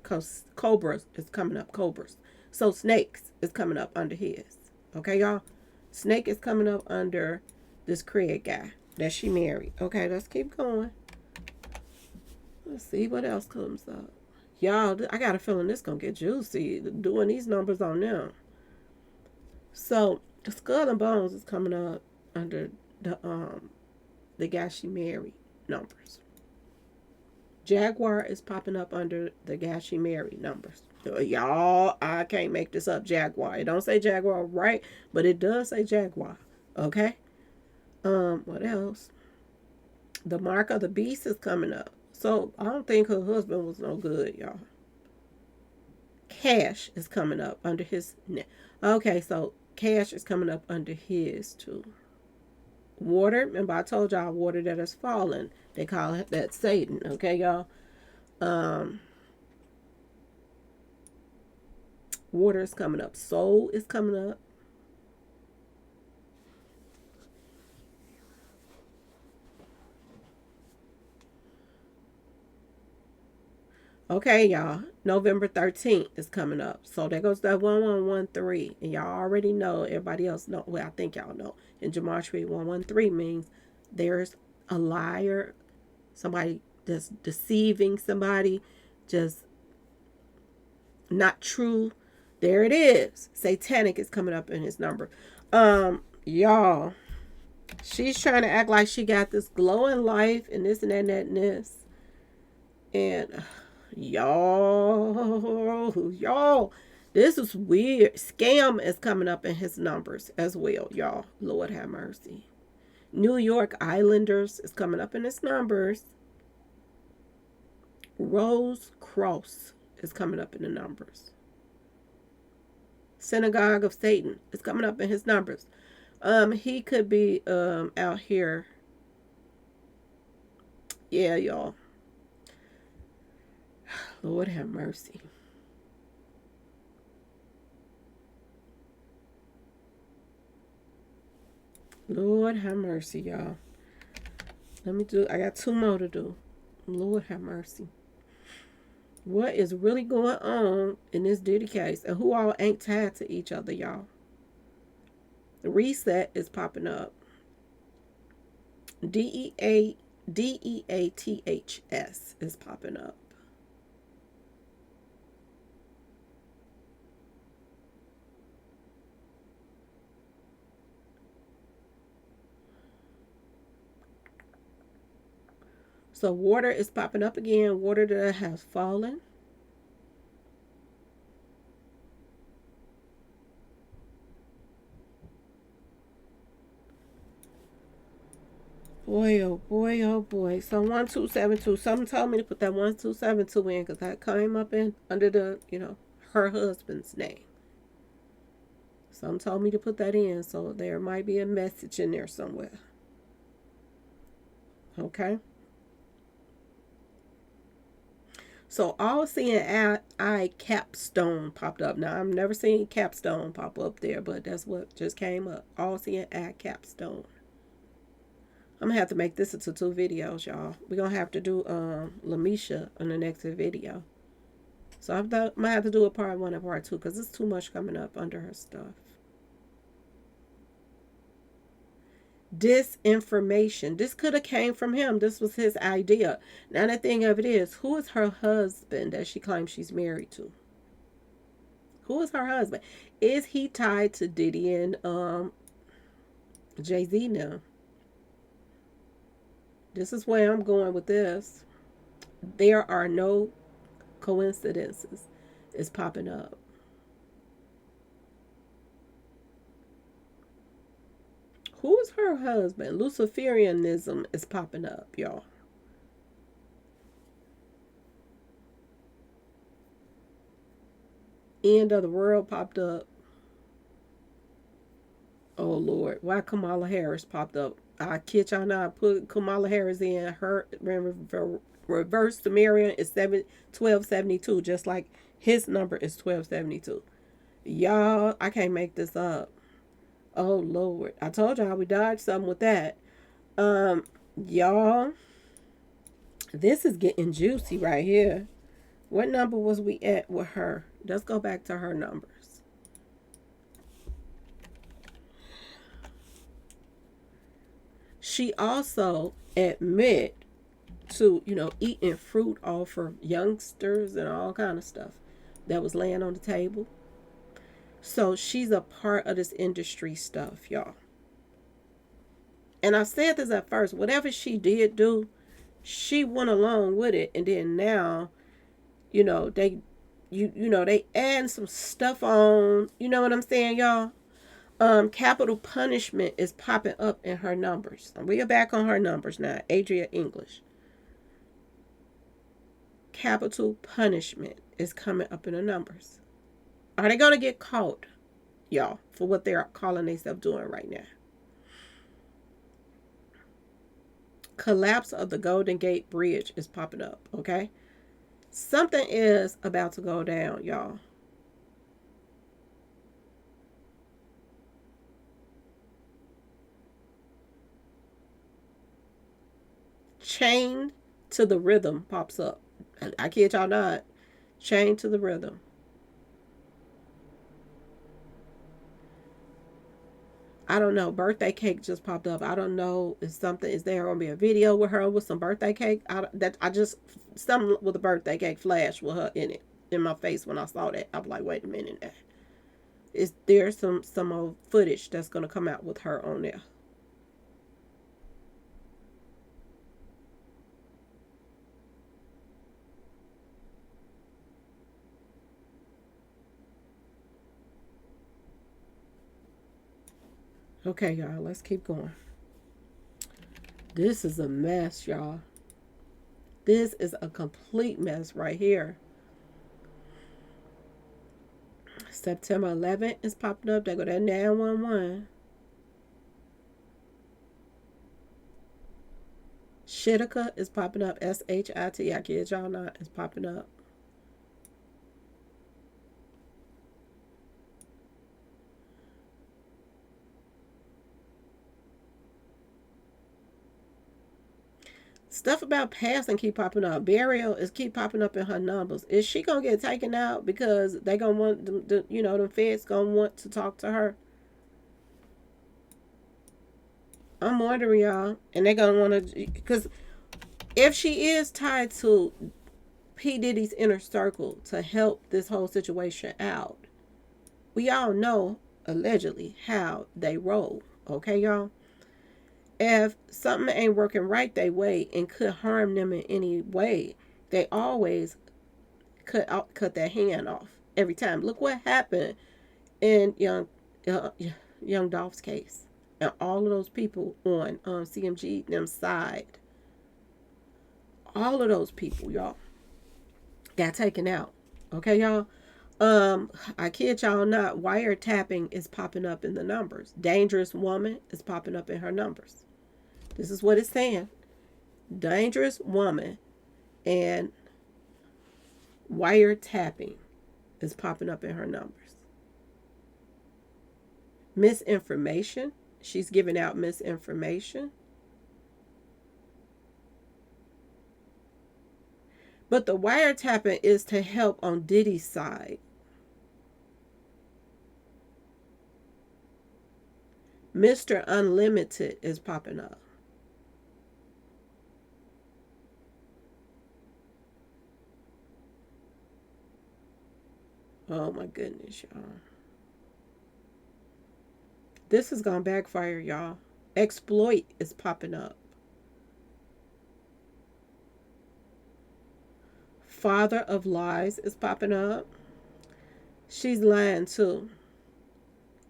Because cobras is coming up, cobras. So snakes is coming up under his. Okay, y'all? Snake is coming up under this Craig guy that she married. Okay, let's keep going. Let's see what else comes up. Y'all, I got a feeling this going to get juicy doing these numbers on them. So, the Skull and Bones is coming up under the guy she married numbers. Jaguar is popping up under the guy she married numbers. Y'all, I can't make this up. Jaguar. It don't say Jaguar right, but it does say Jaguar. Okay? What else? The Mark of the Beast is coming up. So I don't think her husband was no good, y'all. Cash is coming up under his name. Okay, so cash is coming up under his too. Water, remember I told y'all water that is fallen. They call it that Satan. Okay, y'all. Water is coming up. Soul is coming up. Okay, y'all. November 13th is coming up. So there goes that 1113. And y'all already know, everybody else know. Well, I think y'all know. In Gematria, 113 means there's a liar, somebody that's deceiving somebody, just not true. There it is. Satanic is coming up in his number. Y'all, she's trying to act like she got this glowing life and this and that and that and this. And y'all, this is weird. Scam is coming up in his numbers as well, y'all. Lord have mercy. New York Islanders is coming up in his numbers. Rose Cross is coming up in the numbers. Synagogue of Satan is coming up in his numbers. He could be out here. Yeah, y'all. Lord have mercy. Lord have mercy, y'all. I got 2 more to do. Lord have mercy. What is really going on in this Diddy case? And who all ain't tied to each other, y'all? The reset is popping up. DEATHS is popping up. So water is popping up again. Water that has fallen. Boy, oh boy, oh boy. So 1272. Someone told me to put that 1272 in because that came up in under the, her husband's name. Some told me to put that in, so there might be a message in there somewhere. Okay. So all seeing eye capstone popped up. Now I've never seen capstone pop up there, but that's what just came up. All seeing eye capstone. I'm gonna have to make this into 2 videos, y'all. We're gonna have to do Lamisha on the next video. So I'm gonna have to do a part 1 and part 2 because there's too much coming up under her stuff. Disinformation. This could have came from him. This was his idea. Now the thing of it is, who is her husband that she claims she's married to? Who is her husband? Is he tied to Diddy and Jay-Z now? This is where I'm going with this. There are no coincidences. It's popping up. Who is her husband? Luciferianism is popping up, y'all. End of the world popped up. Oh, Lord. Why Kamala Harris popped up? I kid y'all not. I put Kamala Harris in. Her reverse Sumerian is 1272, just like his number is 1272. Y'all, I can't make this up. Oh, Lord. I told y'all we dodged something with that. Y'all, this is getting juicy right here. What number was we at with her? Let's go back to her numbers. She also admit to, eating fruit off of youngsters and all kind of stuff that was laying on the table. So she's a part of this industry stuff, y'all. And I said this at first. Whatever she did do, she went along with it. And then now, they add some stuff on. You know what I'm saying, y'all? Capital punishment is popping up in her numbers. We are back on her numbers now. Adria English. Capital punishment is coming up in the numbers. Are they going to get caught, y'all, for what they're calling themselves doing right now? Collapse of the Golden Gate Bridge is popping up, okay? Something is about to go down, y'all. Chained to the rhythm pops up. I kid y'all not. Chained to the rhythm. I don't know. Birthday cake just popped up. I don't know if something is there gonna be a video with her with some birthday cake. I just something with a birthday cake flash with her in it in my face when I saw that. I'm like, wait a minute. Is there some old footage that's gonna come out with her on there? Okay, y'all, let's keep going. This is a mess, y'all. This is a complete mess right here. September 11th is popping up. They go that 911. Shitika is popping up. S-H-I-T. I kid y'all not. It's popping up. Stuff about passing keep popping up. Burial is keep popping up in her numbers. Is she gonna get taken out because they gonna want the feds gonna want to talk to her? I'm wondering, y'all, and they're gonna want to, because if she is tied to P Diddy's inner circle to help this whole situation out, we all know allegedly how they roll. Okay, y'all. If something ain't working right they way and could harm them in any way, they always cut their hand off every time. Look what happened in young Dolph's case, and all of those people on CMG them side, all of those people, y'all, got taken out. Okay, y'all. I kid y'all not. Wiretapping is popping up in the numbers. Dangerous woman is popping up in her numbers. This is what it's saying. Dangerous woman and wiretapping is popping up in her numbers. Misinformation. She's giving out misinformation. But the wiretapping is to help on Diddy's side. Mr. Unlimited is popping up. Oh my goodness, y'all. This is gonna backfire, y'all. Exploit is popping up. Father of lies is popping up. She's lying too.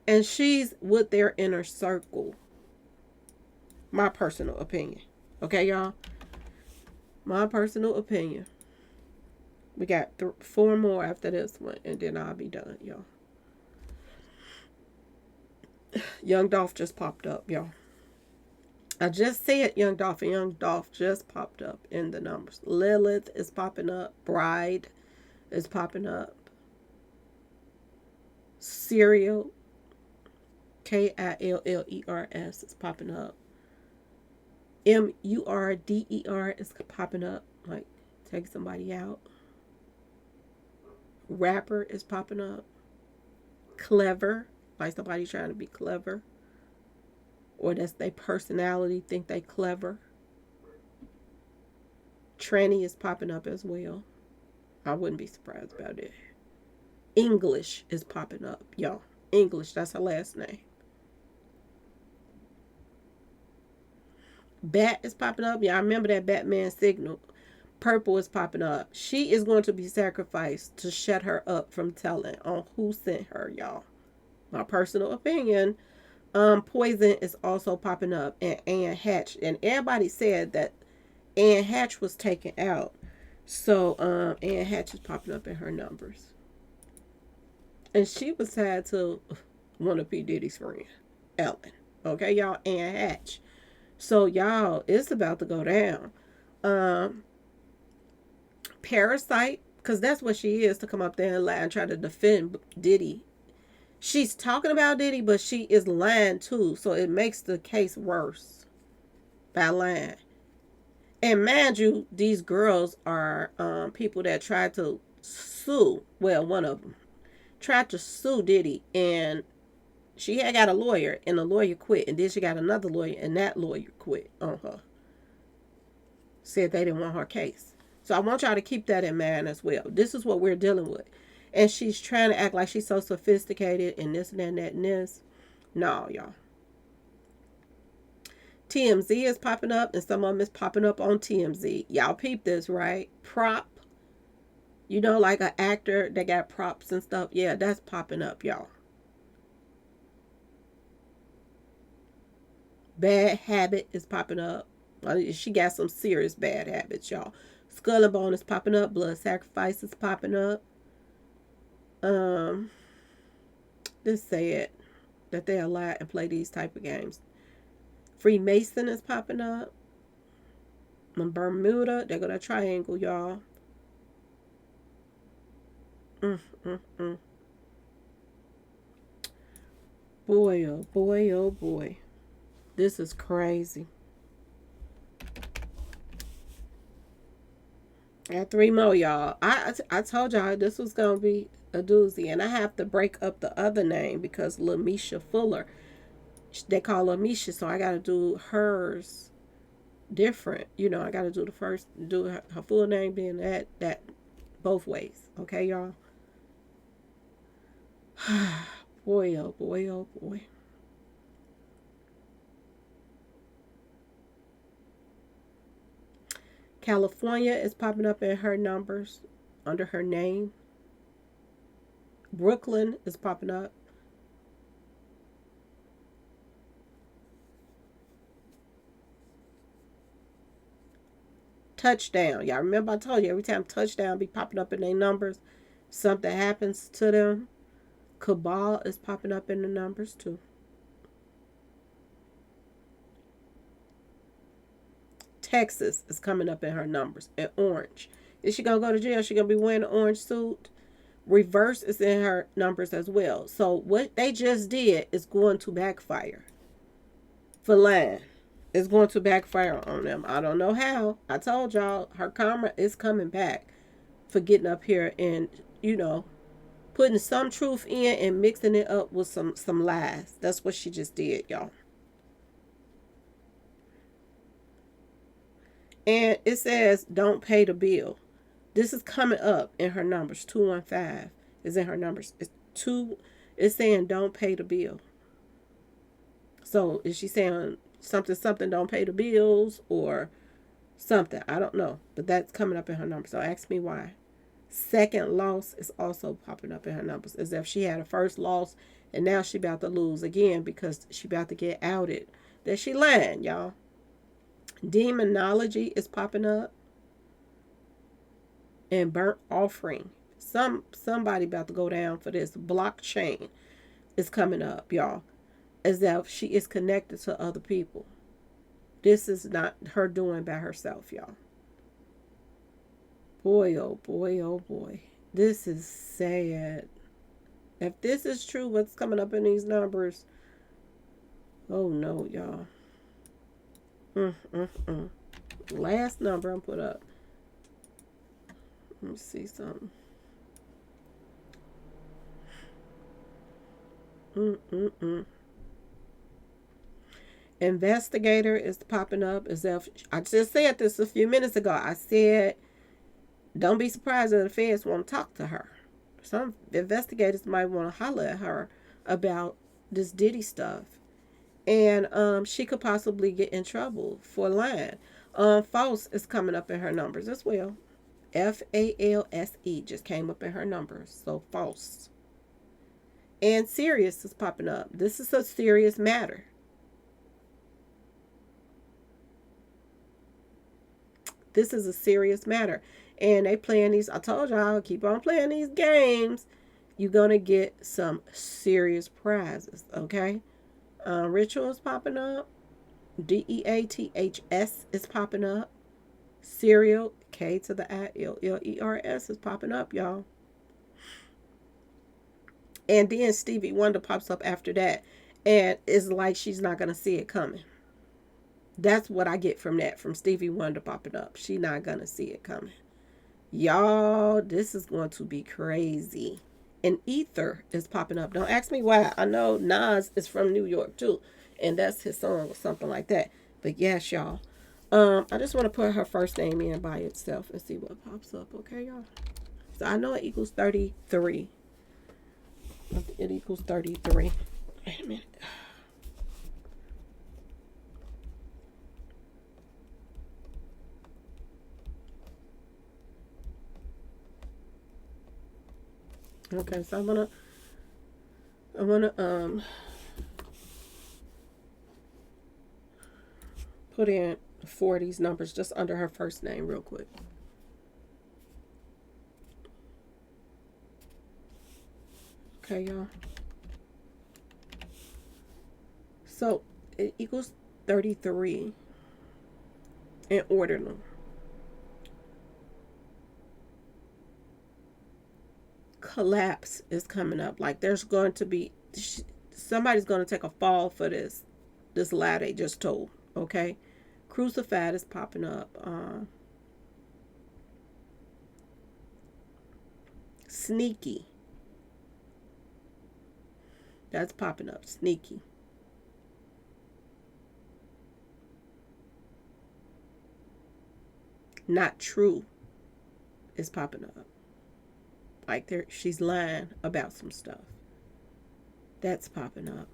And she's with their inner circle. My personal opinion. Okay, y'all? My personal opinion. We got 4 more after this one, and then I'll be done, y'all. Young Dolph just popped up, y'all. I just said Young Dolph, and Young Dolph just popped up in the numbers. Lilith is popping up. Bride is popping up. Serial, Killers is popping up. Murder is popping up. Like, take somebody out. Rapper is popping up. Clever, like somebody trying to be clever, or that's their personality, think they clever. Tranny is popping up as well. I wouldn't be surprised about it. English is popping up, y'all. English, that's her last name. Bat is popping up. Yeah, I remember that Batman signal. Purple is popping up. She is going to be sacrificed to shut her up from telling on who sent her, y'all. My personal opinion. Poison is also popping up, and Anne Hatch. And everybody said that Anne Hatch was taken out. So Anne Hatch is popping up in her numbers. And she was tied to one of P. Diddy's friends, Ellen. Okay, y'all, Ann Hatch. So y'all, it's about to go down. Um, Parasite, because that's what she is, to come up there and lie and try to defend Diddy. She's talking about Diddy, but she is lying too. So it makes the case worse by lying. And mind you, these girls are people that tried to sue. Well, one of them tried to sue Diddy, and she had got a lawyer, and the lawyer quit. And then she got another lawyer, and that lawyer quit on her. Said they didn't want her case. So I want y'all to keep that in mind as well. This is what we're dealing with. And she's trying to act like she's so sophisticated and this and that and that and this. No, y'all. TMZ is popping up, and some of them is popping up on TMZ. Y'all peep this, right? Prop. You know, like an actor that got props and stuff. Yeah, that's popping up, y'all. Bad habit is popping up. She got some serious bad habits, y'all. Skull and bone is popping up. Blood sacrifice is popping up. This said that they lie and play these type of games. Freemason is popping up. In Bermuda, they got a triangle, y'all. Boy, oh boy, oh boy. This is crazy. I got 3 more, y'all. I told y'all this was going to be a doozy. And I have to break up the other name because LaMisha Fuller, they call her Misha. So I got to do hers different. You know, I got to do her full name being that both ways. Okay, y'all? Boy, oh boy, oh boy. California is popping up in her numbers under her name. Brooklyn is popping up. Touchdown. Y'all remember I told you every time touchdown be popping up in their numbers, something happens to them. Cabal is popping up in the numbers too. Texas is coming up in her numbers. And orange. Is she going to go to jail? She going to be wearing an orange suit? Reverse is in her numbers as well. So what they just did is going to backfire. For lying. It's going to backfire on them. I don't know how. I told y'all her karma is coming back for getting up here and, you know, putting some truth in and mixing it up with some lies. That's what she just did, y'all. And it says, don't pay the bill. This is coming up in her numbers. 215 is in her numbers. It's saying, don't pay the bill. So is she saying something, don't pay the bills or something? I don't know. But that's coming up in her numbers. So ask me why. Second loss is also popping up in her numbers. As if she had a first loss and now she about to lose again because she about to get outed that she lying, y'all. Demonology is popping up. And burnt offering. Somebody about to go down for this. Blockchain is coming up, y'all. As if she is connected to other people. This is not her doing by herself, y'all. Boy, oh boy, oh boy. This is sad. If this is true, what's coming up in these numbers? Oh no, y'all. Last number I'm put up. Let me see something. Investigator is popping up as if I just said this a few minutes ago. I said, don't be surprised if the feds want to talk to her. Some investigators might want to holler at her about this Diddy stuff. And she could possibly get in trouble for lying. False is coming up in her numbers as well. FALSE just came up in her numbers. So false. And serious is popping up. This is a serious matter. This is a serious matter. And they playing these, I told y'all, keep on playing these games. You're going to get some serious prizes, okay? Ritual is popping up. DEATHS is popping up. Serial, K to the ILLERS is popping up, y'all. And then Stevie Wonder pops up after that. And it's like she's not going to see it coming. That's what I get from that, from Stevie Wonder popping up. She's not going to see it coming. Y'all, this is going to be crazy. And Ether is popping up. Don't ask me why. I know Nas is from New York too. And that's his song or something like that. But yes, y'all. I just want to put her first name in by itself and see what pops up. Okay, y'all. So I know it equals 33. It equals 33. Wait a minute. Okay, so I wanna put in 4 of these numbers just under her first name real quick. Okay, y'all. So it equals 33 in ordinal. Collapse is coming up. Like there's going to be somebody's going to take a fall for this lie they just told. Okay, crucified is popping up. Sneaky, that's popping up. Sneaky. Not true is popping up. Like she's lying about some stuff. That's popping up.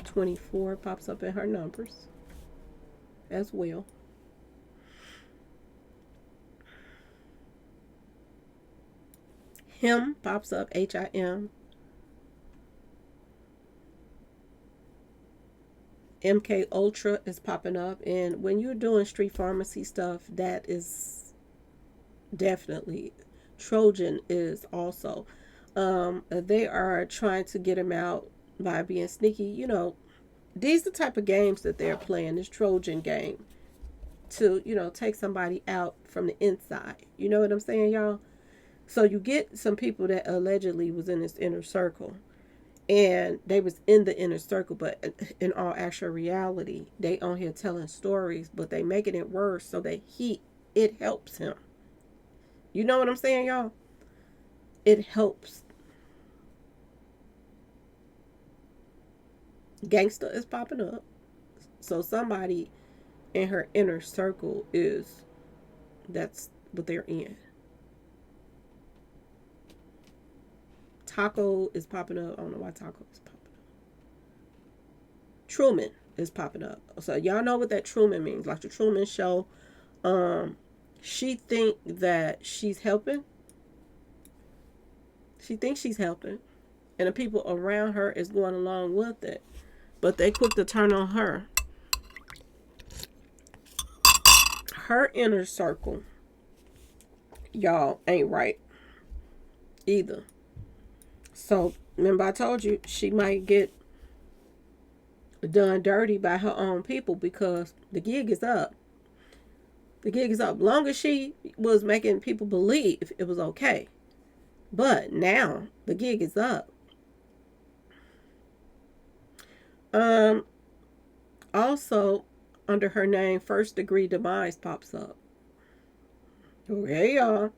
24 pops up in her numbers as well. Him pops up, HIM. MK Ultra is popping up. And when you're doing street pharmacy stuff, that is definitely. Trojan is also. They are trying to get him out by being sneaky. You know, these are the type of games that they're playing, this Trojan game, to, you know, take somebody out from the inside. You know what I'm saying, y'all? So you get some people that allegedly was in this inner circle, and they was in the inner circle, but in all actual reality, they on here telling stories, but they making it worse so that it helps him. You know what I'm saying, y'all? It helps. Gangster is popping up. So somebody in her inner circle that's what they're in. Taco is popping up. I don't know why Taco is popping up. Truman is popping up. So y'all know what that Truman means. Like the Truman Show. She think that she's helping. She thinks she's helping. And the people around her is going along with it. But they quick to turn on her. Her inner circle, y'all, ain't right either. So remember I told you she might get done dirty by her own people, because the gig is up. The gig is up. Long as she was making people believe it was okay. But now the gig is up. Also, under her name, First Degree Demise pops up. Okay, y'all.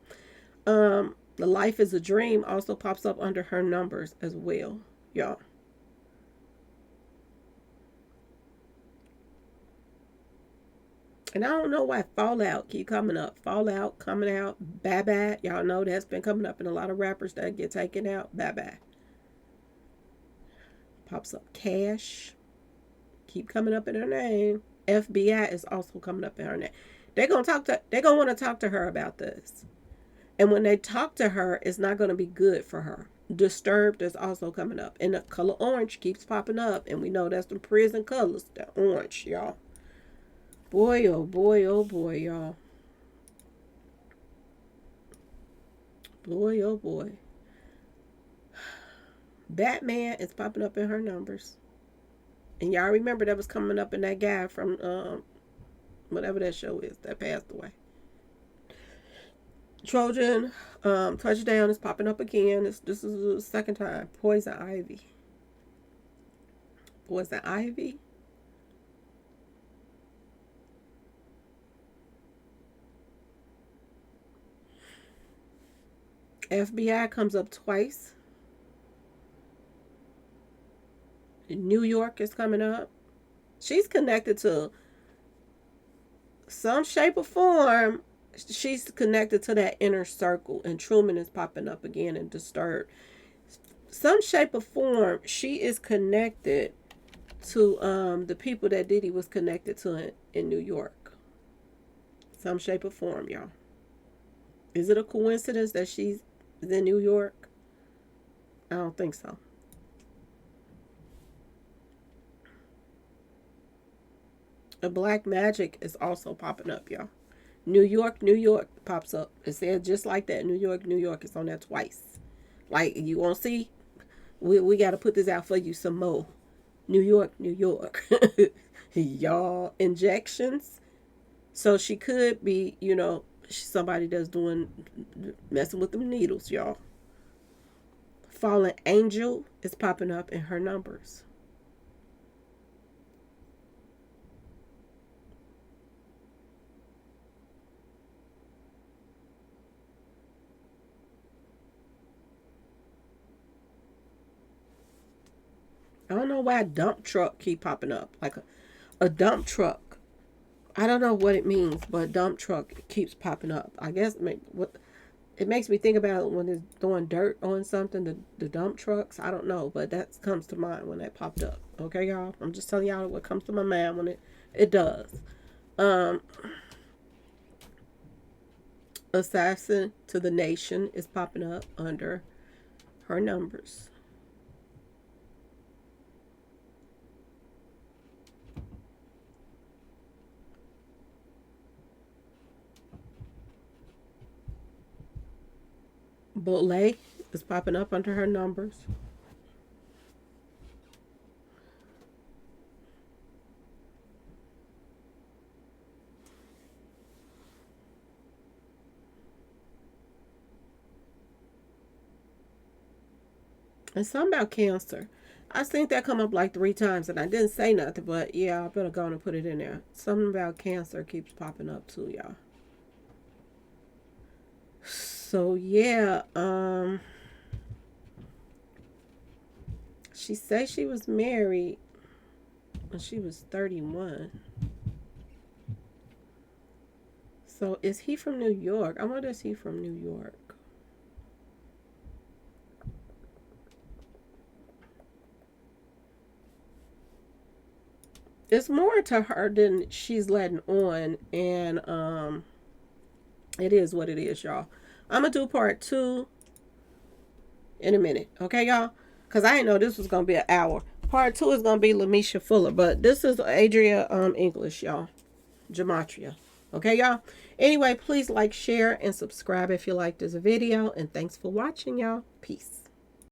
The Life is a Dream also pops up under her numbers as well, y'all. And I don't know why Fallout keep coming up. Fallout coming out. Bye-bye. Y'all know that's been coming up in a lot of rappers that get taken out. Bye-bye. Pops up Cash. Keep coming up in her name. FBI is also coming up in her name. They're gonna want to talk to her about this. And when they talk to her, it's not gonna be good for her. Disturbed is also coming up. And the color orange keeps popping up. And we know that's the prison colors. The orange, y'all. Boy, oh boy, oh boy, y'all. Boy, oh boy. Batman is popping up in her numbers. And y'all remember that was coming up in that guy from whatever that show is that passed away. Trojan touchdown is popping up again. This is the second time. Poison Ivy. Poison Ivy. FBI comes up twice. New York is coming up. She's connected to some shape or form. She's connected to that inner circle, and Truman is popping up again and Disturbed. Some shape or form, she is connected to the people that Diddy was connected to in New York. Some shape or form, y'all. Is it a coincidence that she's in New York? I don't think so. A black magic is also popping up, y'all. New York pops up. It says just like that. New York is on there twice. Like, you won't see. We got to put this out for you some more. New York. Y'all, injections. So she could be, somebody that's messing with them needles, y'all. Fallen angel is popping up in her numbers. I don't know why a dump truck keep popping up. Like a dump truck. I don't know what it means, but a dump truck keeps popping up. I guess it makes me think about when it's throwing dirt on something, the dump trucks. I don't know, but that comes to mind when that popped up. Okay, y'all? I'm just telling y'all what comes to my mind when it does. Assassin to the Nation is popping up under her numbers. Bolay is popping up under her numbers. And something about Cancer. I seen that come up like 3 times and I didn't say nothing, but yeah, I better go and put it in there. Something about Cancer keeps popping up too, y'all. So yeah, she said she was married when she was 31. So is he from New York? I wonder if he's from New York. It's more to her than she's letting on, and it is what it is, y'all. I'm gonna do part 2 in a minute, okay, y'all? Because I didn't know this was gonna be an hour. Part 2 is gonna be Lamisha Fuller, but this is Adria English, y'all. Gematria. Okay, y'all? Anyway, please like, share, and subscribe if you like this video. And thanks for watching, y'all. Peace.